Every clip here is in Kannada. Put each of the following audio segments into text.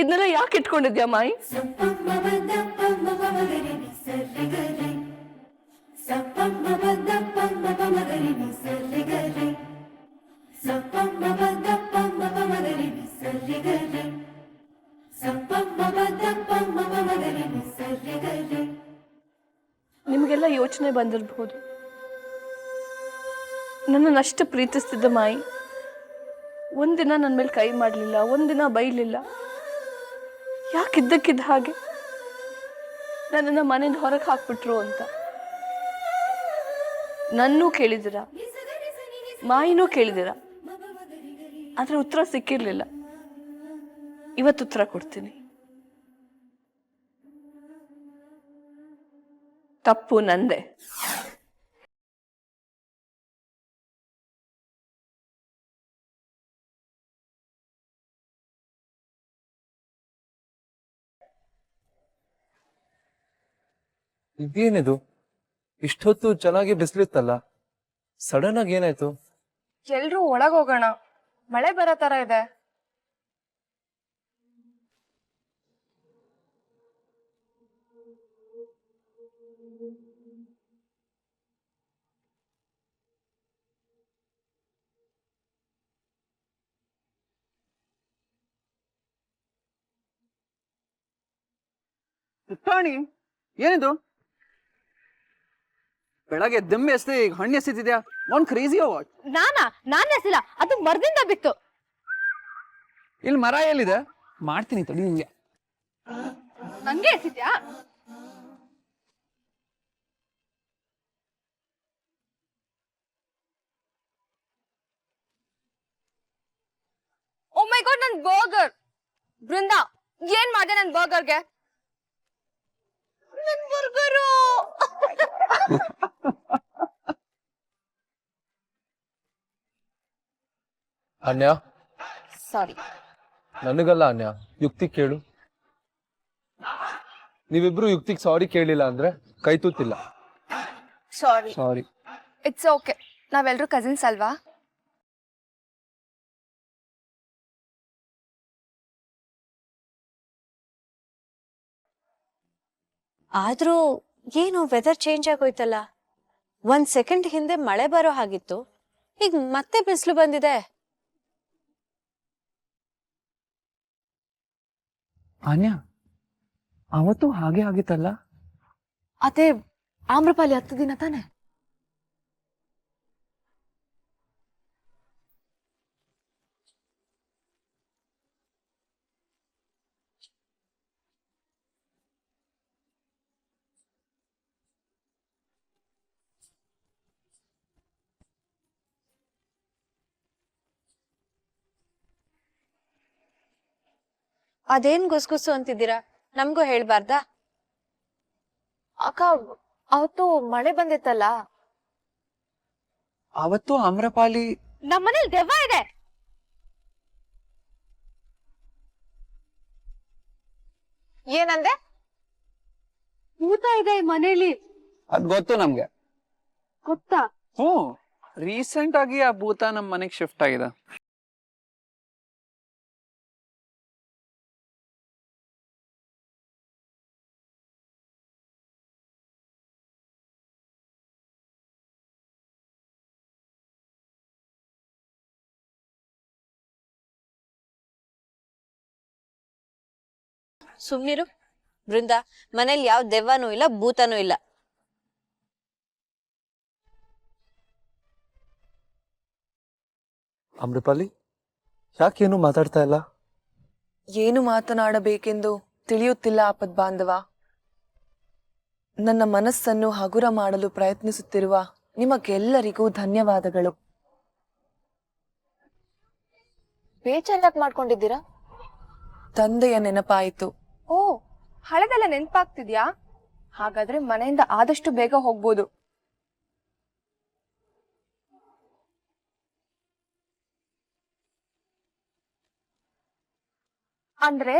ಇದನ್ನೆಲ್ಲ ಯಾಕೆ ಇಟ್ಕೊಂಡಿದ್ಯಾ ಮಾಯಿ? ನಿಮಗೆಲ್ಲ ಯೋಚನೆ ಬಂದಿರಬಹುದು, ನನ್ನನ್ನಷ್ಟು ಪ್ರೀತಿಸ್ತಿದ್ದ ಮಾಯಿ ಒಂದಿನ ನನ್ನ ಮೇಲೆ ಕೈ ಮಾಡಲಿಲ್ಲ, ಒಂದಿನ ಬೈಲಿಲ್ಲ. ಯಾಕಿದ್ದಕ್ಕಿದ್ದ ಹಾಗೆ ನನ್ನನ್ನು ಮನೆಯಿಂದ ಹೊರಗೆ ಹಾಕ್ಬಿಟ್ರು ಅಂತ. ನನ್ನೂ ಕೇಳಿದಿರ, ಮಾಯಿನೂ ಕೇಳಿದಿರ, ಆದ್ರೆ ಉತ್ತರ ಸಿಕ್ಕಿರ್ಲಿಲ್ಲ. ಇವತ್ತು ಉತ್ತರ ಕೊಡ್ತೀನಿ. ತಪ್ಪು ನಂದೆ. ಇದೇನಿದು? ಇಷ್ಟೊತ್ತು ಚೆನ್ನಾಗಿ ಬಿಸಿಲಿತ್ತಲ್ಲ, ಸಡನ್ ಆಗಿ ಏನಾಯ್ತು? ಎಲ್ರೂ ಒಳಗೋಗೋಣ, ಮಳೆ ಬರೋ ತರ ಇದೆ. ಪುಟಾಣಿ, ಏನಿದು? ಬೆಳಗ್ಗೆ ದಮ್ಮೆ ಎಸ್ತಿ ಹಣ್ಣು ಎಸ್ತಿದ್ಯಾ? One crazy what? ನಾನ್ ಎಸಿಲ್ಲ, ಅದು ಮರದಿಂದ ಬಿತ್ತು. ಇಲ್ಲಿ ಮರ ಎಲ್ಲಿದೆ? ಮಾಡ್ತೀನಿ ತಡಿ ನಿಂಗೆ. ಹಂಗೆ ಎಸಿದ್ಯಾ? ಓ ಮೈ ಗಾಡ್, ನನ್ ಬರ್ಗರ್! ಬೃಂದಾ, ಏನ್ ಮಾಡಿದೆ ನನ್ ಬರ್ಗರ್ಗೆ? ನನ್ ಬರ್ಗರು! ಅನ್ಯ, ಸಾರಿ. ನನಗಲ್ಲ ಅನ್ಯ, ಯುಕ್ತಿ ಕೇಳು. ನೀವಿಬ್ರು ಯುಕ್ತಿಗೆ ಸಾರಿ ಕೇಳಿಲ್ಲ ಅಂದ್ರೆ ಕೈ ತೂತಿಲ್ಲ. ಸಾರಿ. ಸಾರಿ. ಇಟ್ಸ್ ಓಕೆ, ನಾವೆಲ್ಲರೂ ಕಸಿನ್ಸ್ ಅಲ್ವಾ? ಆದ್ರೂ ಏನು ವೆದರ್ ಚೇಂಜ್ ಆಗೋಯ್ತಲ್ಲ. 1 ಸೆಕೆಂಡ್ ಹಿಂದೆ ಮಳೆ ಬರೋ ಹಾಗಿತ್ತು, ಈಗ ಮತ್ತೆ ಬಿಸಿಲು ಬಂದಿದೆ. ಅನ್ಯ, ಅವತ್ತು ಹಾಗೆ ಆಗಿತ್ತಲ್ಲ? ಅದೇ ಆಮ್ರಪಾಲಿ 10 ದಿನ ತಾನೆ? ಅದೇನ್ ಗುಸ್ಗುಸು ಅಂತಿದ್ದೀರಾ? ನಮ್ಗೂ ಹೇಳ್ಬಾರ್ದಾ? ಅಕ್ಕ, ಅವತ್ತು ಮಳೆ ಬಂದಿತ್ತಲ್ಲ. ಅವತ್ತು ಆಮ್ರಪಾಲಿ. ನಮ್ಮನೇಲಿ ದೆವ್ವ ಇದೆ. ಏನಂದೆ? ಭೂತ ಇದೆ ಮನೇಲಿ. ಅದ್ ಗೊತ್ತು ನಮ್ಗೆ. ಗೊತ್ತಾ? ರೀಸೆಂಟ್ ಆಗಿ ಆ ಭೂತ ನಮ್ ಮನೆಗ್ ಶಿಫ್ಟ್ ಆಗಿದೆ. ಸುಮ್ನಿರು ಬೃಂದಾ, ಮನೇಲಿ ಯಾವ ದೆವ್ವನೂ ಇಲ್ಲ, ಭೂತನೂ ಇಲ್ಲ. ಅಮ್ರಪಾಲಿ, ಯಾಕೇನು ಮಾತಾಡ್ತಾ ಇಲ್ಲ? ಏನು ಮಾತನಾಡಬೇಕೆಂದು ತಿಳಿಯುತ್ತಿಲ್ಲ ಆಪದ್ ಬಾಂಧವ. ನನ್ನ ಮನಸ್ಸನ್ನು ಹಗುರ ಮಾಡಲು ಪ್ರಯತ್ನಿಸುತ್ತಿರುವ ನಿಮಗೆಲ್ಲರಿಗೂ ಧನ್ಯವಾದಗಳು. ಬೇಜಾರಾಗಿ ಮಾಡ್ಕೊಂಡಿದ್ದೀರಾ? ತಂದೆಯ ನೆನಪಾಯಿತು. ಓ, ಹಳೆದೆಲ್ಲ ನೆನ್ಪಾಗ್ತಿದ್ಯಾ? ಹಾಗಾದ್ರೆ ಮನೆಯಿಂದ ಆದಷ್ಟು ಬೇಗ ಹೋಗ್ಬೋದು. ಅಂದ್ರೆ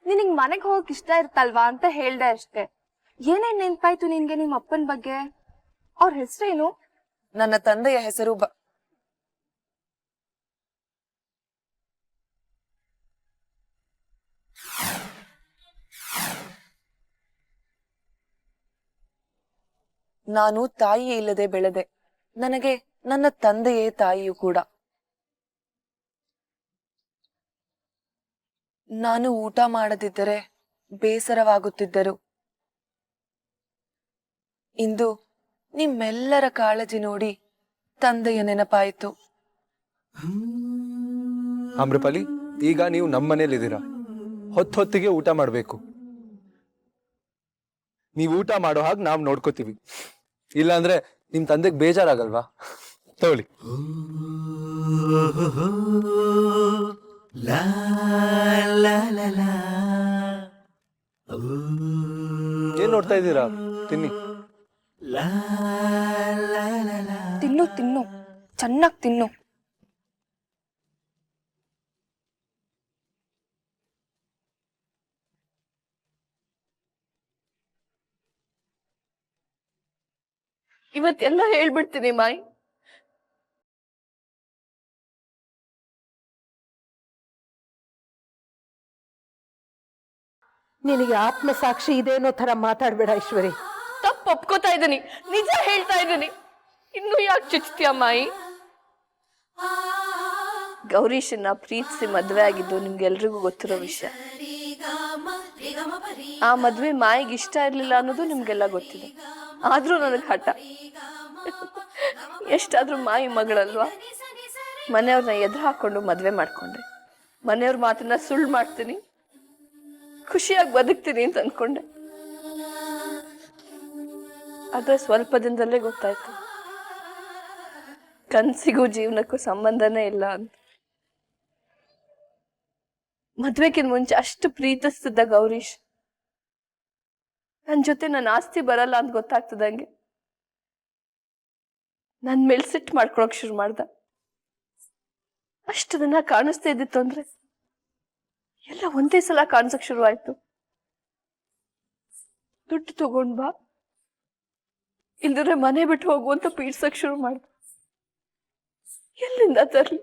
ನಿನಗ್ ಮನೆಗ್ ಹೋಗಕ್ ಇಷ್ಟ ಇರ್ತಲ್ವಾ ಅಂತ ಹೇಳ್ದೆ ಅಷ್ಟೇ. ಏನೇನ್ ನೆನ್ಪಾಯ್ತು ನಿನ್ಗೆ ನಿಮ್ ಅಪ್ಪನ್ ಬಗ್ಗೆ? ಅವ್ರ ಹೆಸರೇನು? ನನ್ನ ತಂದೆಯ ಹೆಸರು ನಾನು ತಾಯಿ ಇಲ್ಲದೆ ಬೆಳೆದೆ. ನನಗೆ ನನ್ನ ತಂದೆಯೇ ತಾಯಿಯೂ ಕೂಡ. ನಾನು ಊಟ ಮಾಡದಿದ್ದರೆ ಬೇಸರವಾಗುತ್ತಿದ್ದರು. ಇಂದು ನಿಮ್ಮೆಲ್ಲರ ಕಾಳಜಿ ನೋಡಿ ತಂದೆಯ ನೆನಪಾಯಿತು. ಆಮ್ರಪಾಲಿ, ಈಗ ನೀವು ನಮ್ಮನೇಲಿದ್ದೀರಾ. ಹೊತ್ತೊತ್ತಿಗೆ ಊಟ ಮಾಡಬೇಕು. ನೀವು ಊಟ ಮಾಡೋ ಹಾಗೆ ನಾವು ನೋಡ್ಕೋತೀವಿ. ಇಲ್ಲಾಂದ್ರೆ ನಿಮ್ ತಂದೆಗೆ ಬೇಜಾರಾಗಲ್ವಾ? ತಗೊಳ್ಳಿ. ಏನ್ ನೋಡ್ತಾ ಇದ್ದೀರಾ? ತಿನ್ನಿ. ತಿನ್ನು ತಿನ್ನು, ಚೆನ್ನಾಗಿ ತಿನ್ನು. ಇವತ್ತೆಲ್ಲ ಹೇಳ್ಬಿಡ್ತೀನಿ ಮಾಯಿ. ನಿನಗೆ ಆತ್ಮಸಾಕ್ಷಿ ಇದೆ ಅನ್ನೋ ತರ ಮಾತಾಡ್ಬೇಡ ಐಶ್ವರಿ. ತಪ್ಪು ಒಪ್ಕೋತಾ ಇದ್ದೀನಿ, ನಿಜ ಹೇಳ್ತಾ ಇದ್ದೀನಿ. ಇನ್ನು ಯಾಕೆ ಚುಚ್ತೀಯ ಮಾಯಿ? ಗೌರೀಶನ್ನ ಪ್ರೀತಿಸಿ ಮದ್ವೆ ಆಗಿದ್ದು ನಿಮ್ಗೆಲ್ರಿಗೂ ಗೊತ್ತಿರೋ ವಿಷಯ. ಆ ಮದ್ವೆ ಮಾಯಿಗೆ ಇಷ್ಟ ಇರ್ಲಿಲ್ಲ ಅನ್ನೋದು ನಿಮ್ಗೆಲ್ಲ ಗೊತ್ತಿದೆ. ಆದ್ರೂ ನನಗೆ ಹಠ. ಎಷ್ಟಾದ್ರೂ ಮಾಯಿ ಮಗಳಲ್ವಾ? ಮನೆಯವ್ರನ್ನ ಎದುರು ಹಾಕೊಂಡು ಮದ್ವೆ ಮಾಡ್ಕೊಂಡೆ. ಮನೆಯವ್ರ ಮಾತನ್ನ ಸುಳ್ಳು ಮಾಡ್ತೀನಿ, ಖುಷಿಯಾಗಿ ಬದುಕ್ತೀನಿ ಅಂತ ಅನ್ಕೊಂಡೆ. ಆದ್ರೆ ಸ್ವಲ್ಪ ದಿನದಲ್ಲೇ ಗೊತ್ತಾಯ್ತು, ಕನ್ಸಿಗೂ ಜೀವನಕ್ಕೂ ಸಂಬಂಧನೇ ಇಲ್ಲ ಅಂತ. ಮದ್ವೆಗಿಂತ ಮುಂಚೆ ಅಷ್ಟು ಪ್ರೀತಿಸ್ತಿದ್ದ ಗೌರೀಶ್ ನನ್ ಜೊತೆ ನನ್ನ ಆಸ್ತಿ ಬರಲ್ಲ ಅಂತ ಗೊತ್ತಾಗ್ತದಂಗೆ ನನ್ ಮೇಲ್ ಸಿಟ್ಟು ಮಾಡ್ಕೊಳಕ್ ಶುರು ಮಾಡ್ದ. ಅಷ್ಟು ದಿನ ಕಾಣಿಸ್ತಾ ಇದ್ದಿತ್ತು ಅಂದ್ರೆ ಎಲ್ಲ ಒಂದೇ ಸಲ ಕಾಣಿಸಕ್ ಶುರು ಆಯ್ತು. ದುಡ್ಡು ತಗೊಂಡ್ ಬಾ, ಇಲ್ದಿದ್ರೆ ಮನೆ ಬಿಟ್ಟು ಹೋಗು ಅಂತ ಪೀಡ್ಸಕ್ ಶುರು ಮಾಡ್ದ. ಎಲ್ಲಿಂದ ತರ್ಲಿ?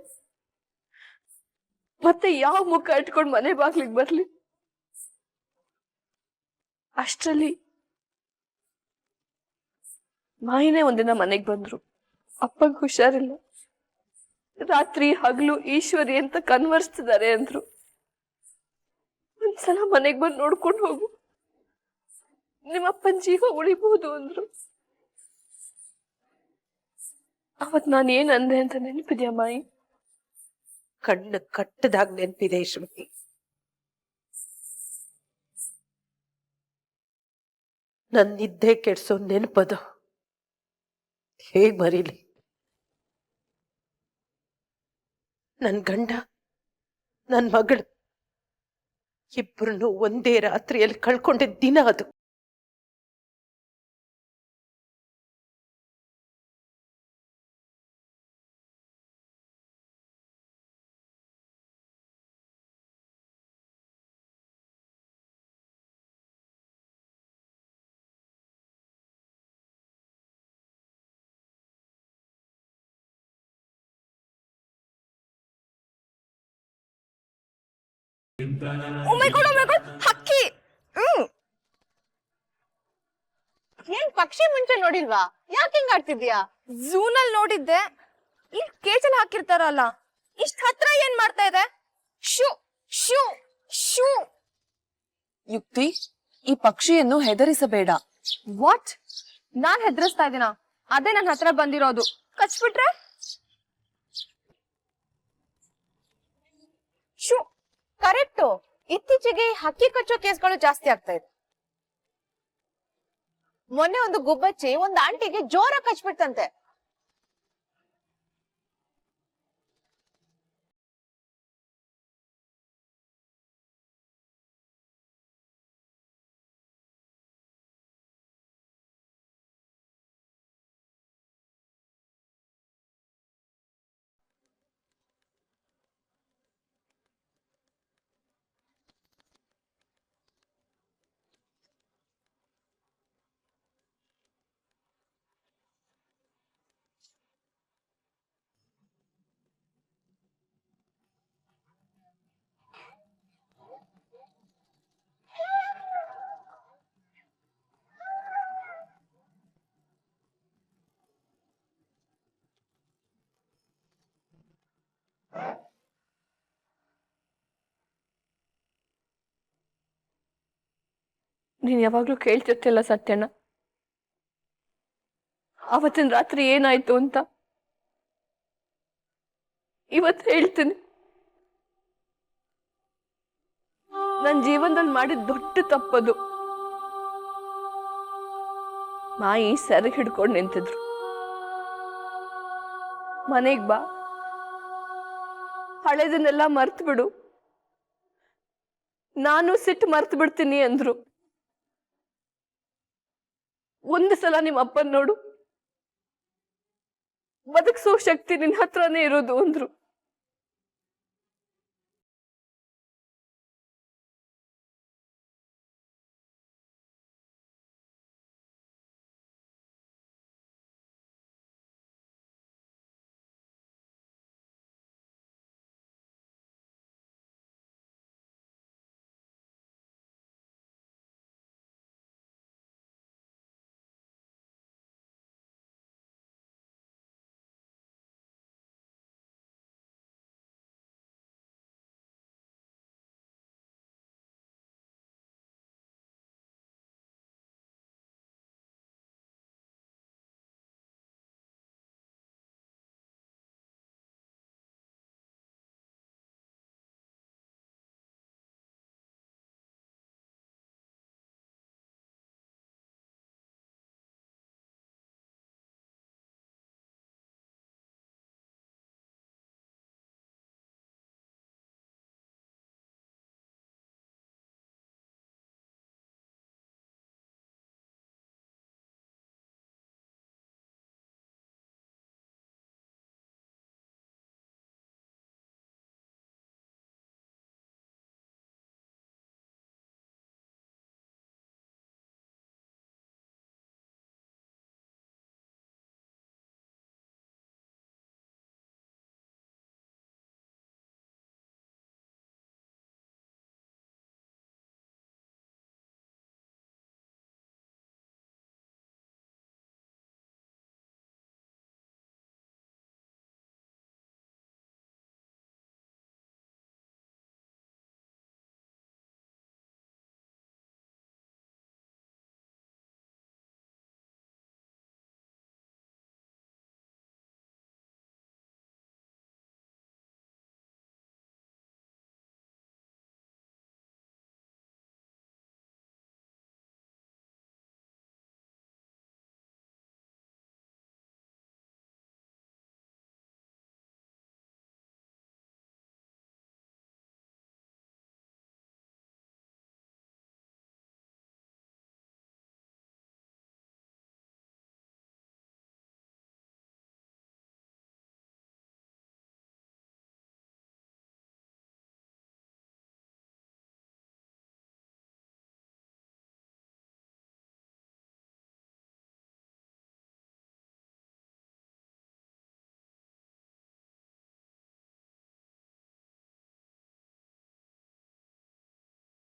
ಮತ್ತೆ ಯಾವ ಮುಖ ಇಟ್ಕೊಂಡು ಮನೆ ಬಾಗ್ಲಿಗೆ ಬರ್ಲಿ? ಅಷ್ಟರಲ್ಲಿ ಮಾಯಿನೇ ಒಂದಿನ ಮನೆಗ್ ಬಂದ್ರು. ಅಪ್ಪಂಗ್ ಹುಷಾರಿಲ್ಲ, ರಾತ್ರಿ ಹಗಲು ಈಶ್ವರಿ ಅಂತ ಕನ್ವರ್ಸ್ತಿದ್ದಾರೆ ಅಂದ್ರು. ಒಂದ್ಸಲ ಮನೆಗ್ ಬಂದು ನೋಡ್ಕೊಂಡು ಹೋಗು, ನಿಮ್ಮಪ್ಪನ ಜೀವ ಉಳಿಬಹುದು ಅಂದ್ರು. ಅವತ್ ನಾನು ಏನ್ ಅಂದೆ ಅಂತ ನೆನಪಿದ್ಯಾ ಮಾಯಿ? ಕಣ್ಣು ಕಟ್ಟದಾಗ ನೆನಪಿದೆ ಐಶ್ವರಿ. ನನ್ನ ನಿದ್ದೆ ಕೆಡ್ಸೋ ನೆನಪದು ಹೇಗ್ ಮರೀಲಿ? ನನ್ ಗಂಡ, ನನ್ ಮಗಳು ಇಬ್ಬರನ್ನು ಒಂದೇ ರಾತ್ರಿಯಲ್ಲಿ ಕಳ್ಕೊಂಡಿದ್ದ ದಿನ ಅದು. ಹಕ್ಕಿ. ಏನ್ ಪಕ್ಷಿ ಮುಂಚೆ ನೋಡಿಲ್ವಾ? ಯಾಕೆ ಹಿಂಗ್ ಆಡ್ತಿದ್ಯಾ? ಝೂನಲ್ಲಿ ನೋಡಿದ್ದೆ, ಇಲ್ಲಿ ಕೇಜಲ್ಲಿ ಹಾಕಿರ್ತಾರಲ್ಲ, ಇಷ್ಟ ಹತ್ರ ಏನ್ ಮಾಡ್ತಾ ಇದೆ? Shoe shoe shoe. ಯುಕ್ತಿ, ಈ ಪಕ್ಷಿಯನ್ನು ಹೆದರಿಸಬೇಡ. ವಾಟ್? ನಾನ್ ಹೆದರಿಸ್ತಾ ಇದೀನ? ಅದೇ ನನ್ನ ಹತ್ರ ಬಂದಿರೋದು. ಕಚ್ಬಿಟ್ರೆ? ಶೂ. ಕರೆಕ್ಟು. ಇತ್ತೀಚೆಗೆ ಹಕ್ಕಿ ಕಚ್ಚೋ ಕೇಸ್ಗಳು ಜಾಸ್ತಿ ಆಗ್ತಾ ಇದೆ. ಮೊನ್ನೆ ಒಂದು ಗುಬ್ಬಚ್ಚಿ ಒಂದು ಆಂಟಿಗೆ ಜೋರ ಕಚ್ಬಿಡ್ತಂತೆ. ನೀನ್ ಯಾವಾಗ್ಲೂ ಕೇಳ್ತಿರ್ತಿಲ್ಲ ಸತ್ಯಣ್ಣ, ಆವತ್ತಿನ ರಾತ್ರಿ ಏನಾಯ್ತು ಅಂತ. ಇವತ್ತು ಹೇಳ್ತೀನಿ, ನನ್ನ ಜೀವನದಲ್ಲಿ ಮಾಡಿದ ದೊಡ್ಡ ತಪ್ಪದು. ಮಾಯಿ ಸೆರಗ್ ಹಿಡ್ಕೊಂಡು ನಿಂತಿದ್ರು. ಮನೆಗ್ ಬಾ, ಹಳೆದನ್ನೆಲ್ಲ ಮರ್ತು ಬಿಡು, ನಾನು ಸಿಟ್ಟು ಮರ್ತು ಬಿಡ್ತೀನಿ ಅಂದ್ರು. ಒಂದು ಸಲ ನಿಮ್ಮ ಅಪ್ಪನ್ ನೋಡು, ಬದುಕ್ಸೋ ಶಕ್ತಿ ನಿನ್ ಹತ್ರನೇ ಇರೋದು ಅಂದ್ರು.